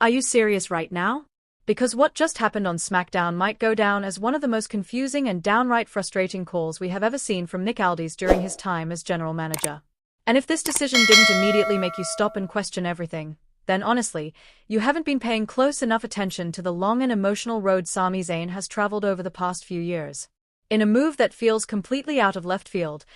Are you serious right now? Because what just happened on SmackDown might go down as one of the most confusing and downright frustrating calls we have ever seen from Nick Aldis during his time as general manager. And if this decision didn't immediately make you stop and question everything, then honestly, you haven't been paying close enough attention to the long and emotional road Sami Zayn has traveled over the past few years. In a move that feels completely out of left field,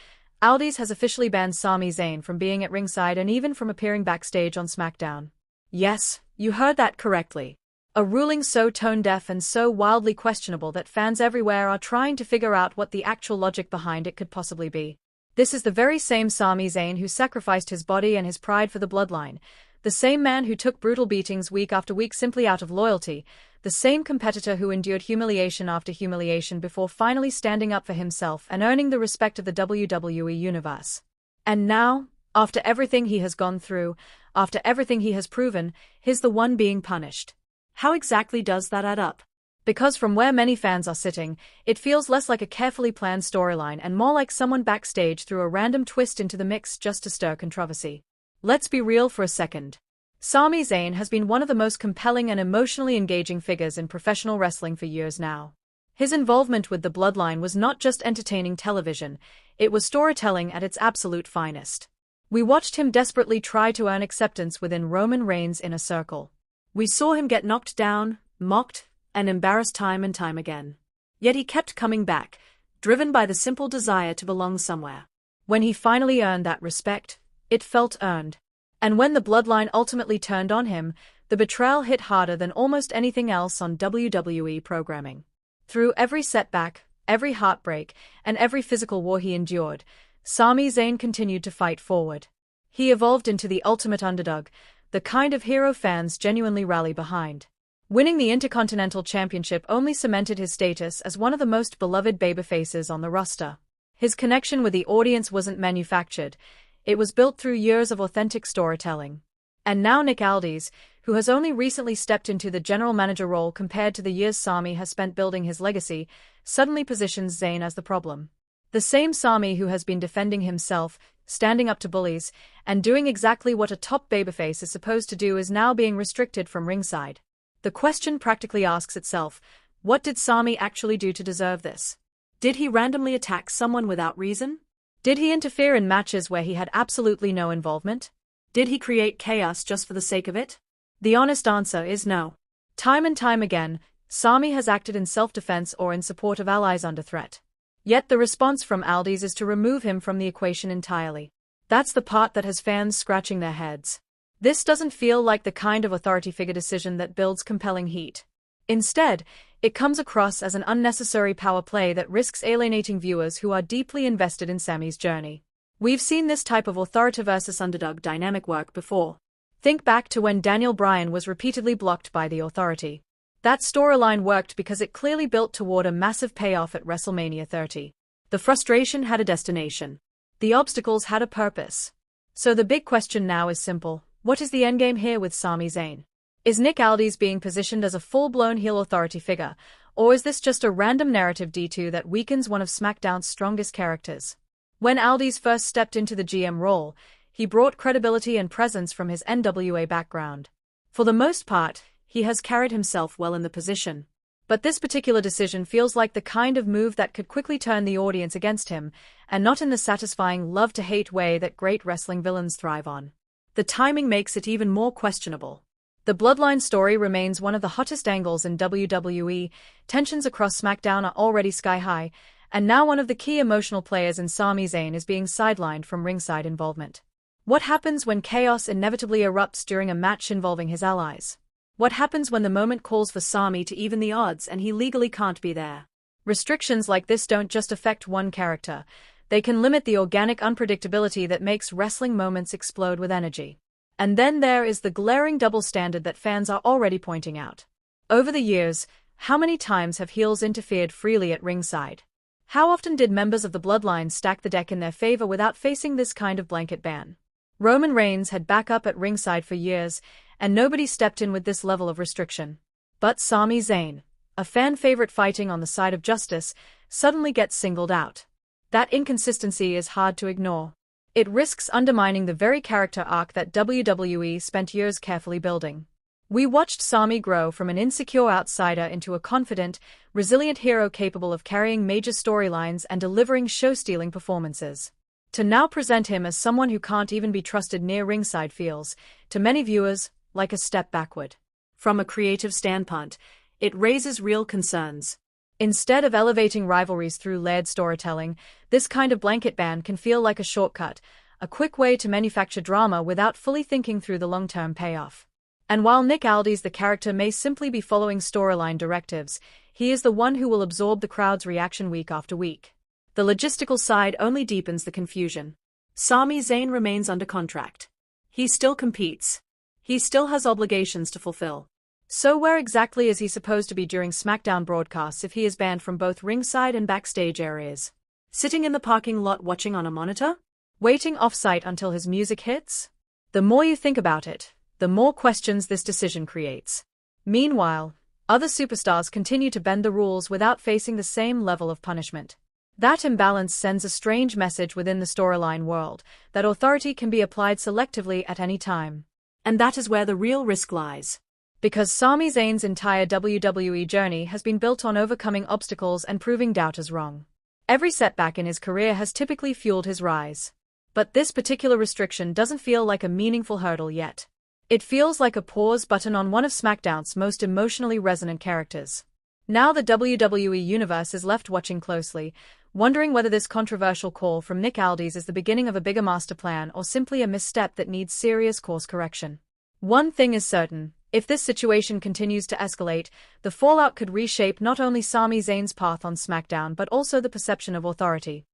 Aldis has officially banned Sami Zayn from being at ringside and even from appearing backstage on SmackDown. Yes, you heard that correctly. A ruling so tone-deaf and so wildly questionable that fans everywhere are trying to figure out what the actual logic behind it could possibly be. This is the very same Sami Zayn who sacrificed his body and his pride for the bloodline, the same man who took brutal beatings week after week simply out of loyalty, the same competitor who endured humiliation after humiliation before finally standing up for himself and earning the respect of the WWE Universe. And now, after everything he has gone through, after everything he has proven, he's the one being punished. How exactly does that add up? Because from where many fans are sitting, it feels less like a carefully planned storyline and more like someone backstage threw a random twist into the mix just to stir controversy. Let's be real for a second. Sami Zayn has been one of the most compelling and emotionally engaging figures in professional wrestling for years now. His involvement with the bloodline was not just entertaining television, it was storytelling at its absolute finest. We watched him desperately try to earn acceptance within Roman Reigns' inner circle. We saw him get knocked down, mocked, and embarrassed time and time again. Yet he kept coming back, driven by the simple desire to belong somewhere. When he finally earned that respect, it felt earned. And when the bloodline ultimately turned on him, the betrayal hit harder than almost anything else on WWE programming. Through every setback, every heartbreak, and every physical war he endured, Sami Zayn continued to fight forward. He evolved into the ultimate underdog, the kind of hero fans genuinely rally behind. Winning the Intercontinental Championship only cemented his status as one of the most beloved babyfaces on the roster. His connection with the audience wasn't manufactured, it was built through years of authentic storytelling. And now Nick Aldis, who has only recently stepped into the general manager role compared to the years Sami has spent building his legacy, suddenly positions Zayn as the problem. The same Sami who has been defending himself, standing up to bullies, and doing exactly what a top babyface is supposed to do is now being restricted from ringside. The question practically asks itself, what did Sami actually do to deserve this? Did he randomly attack someone without reason? Did he interfere in matches where he had absolutely no involvement? Did he create chaos just for the sake of it? The honest answer is no. Time and time again, Sami has acted in self-defense or in support of allies under threat. Yet the response from Aldis is to remove him from the equation entirely. That's the part that has fans scratching their heads. This doesn't feel like the kind of authority figure decision that builds compelling heat. Instead, it comes across as an unnecessary power play that risks alienating viewers who are deeply invested in Sami's journey. We've seen this type of authority versus underdog dynamic work before. Think back to when Daniel Bryan was repeatedly blocked by the authority. That storyline worked because it clearly built toward a massive payoff at WrestleMania 30. The frustration had a destination. The obstacles had a purpose. So the big question now is simple. What is the endgame here with Sami Zayn? Is Nick Aldis being positioned as a full-blown heel authority figure, or is this just a random narrative detour that weakens one of SmackDown's strongest characters? When Aldis first stepped into the GM role, he brought credibility and presence from his NWA background. For the most part, he has carried himself well in the position. But this particular decision feels like the kind of move that could quickly turn the audience against him, and not in the satisfying love-to-hate way that great wrestling villains thrive on. The timing makes it even more questionable. The Bloodline story remains one of the hottest angles in WWE, tensions across SmackDown are already sky-high, and now one of the key emotional players in Sami Zayn is being sidelined from ringside involvement. What happens when chaos inevitably erupts during a match involving his allies? What happens when the moment calls for Sami to even the odds and he legally can't be there? Restrictions like this don't just affect one character, they can limit the organic unpredictability that makes wrestling moments explode with energy. And then there is the glaring double standard that fans are already pointing out. Over the years, how many times have heels interfered freely at ringside? How often did members of the Bloodline stack the deck in their favor without facing this kind of blanket ban? Roman Reigns had backup at ringside for years, and nobody stepped in with this level of restriction. But Sami Zayn, a fan favorite fighting on the side of justice, suddenly gets singled out. That inconsistency is hard to ignore. It risks undermining the very character arc that WWE spent years carefully building. We watched Sami grow from an insecure outsider into a confident, resilient hero capable of carrying major storylines and delivering show-stealing performances. To now present him as someone who can't even be trusted near ringside feels, to many viewers, like a step backward. From a creative standpoint, it raises real concerns. Instead of elevating rivalries through layered storytelling, this kind of blanket ban can feel like a shortcut, a quick way to manufacture drama without fully thinking through the long-term payoff. And while Nick Aldis the character may simply be following storyline directives, he is the one who will absorb the crowd's reaction week after week. The logistical side only deepens the confusion. Sami Zayn remains under contract. He still competes. He still has obligations to fulfill. So where exactly is he supposed to be during SmackDown broadcasts if he is banned from both ringside and backstage areas? Sitting in the parking lot watching on a monitor? Waiting off-site until his music hits? The more you think about it, the more questions this decision creates. Meanwhile, other superstars continue to bend the rules without facing the same level of punishment. That imbalance sends a strange message within the storyline world, that authority can be applied selectively at any time. And that is where the real risk lies. Because Sami Zayn's entire WWE journey has been built on overcoming obstacles and proving doubters wrong. Every setback in his career has typically fueled his rise. But this particular restriction doesn't feel like a meaningful hurdle yet. It feels like a pause button on one of SmackDown's most emotionally resonant characters. Now the WWE Universe is left watching closely, wondering whether this controversial call from Nick Aldis is the beginning of a bigger master plan or simply a misstep that needs serious course correction. One thing is certain, if this situation continues to escalate, the fallout could reshape not only Sami Zayn's path on SmackDown but also the perception of authority.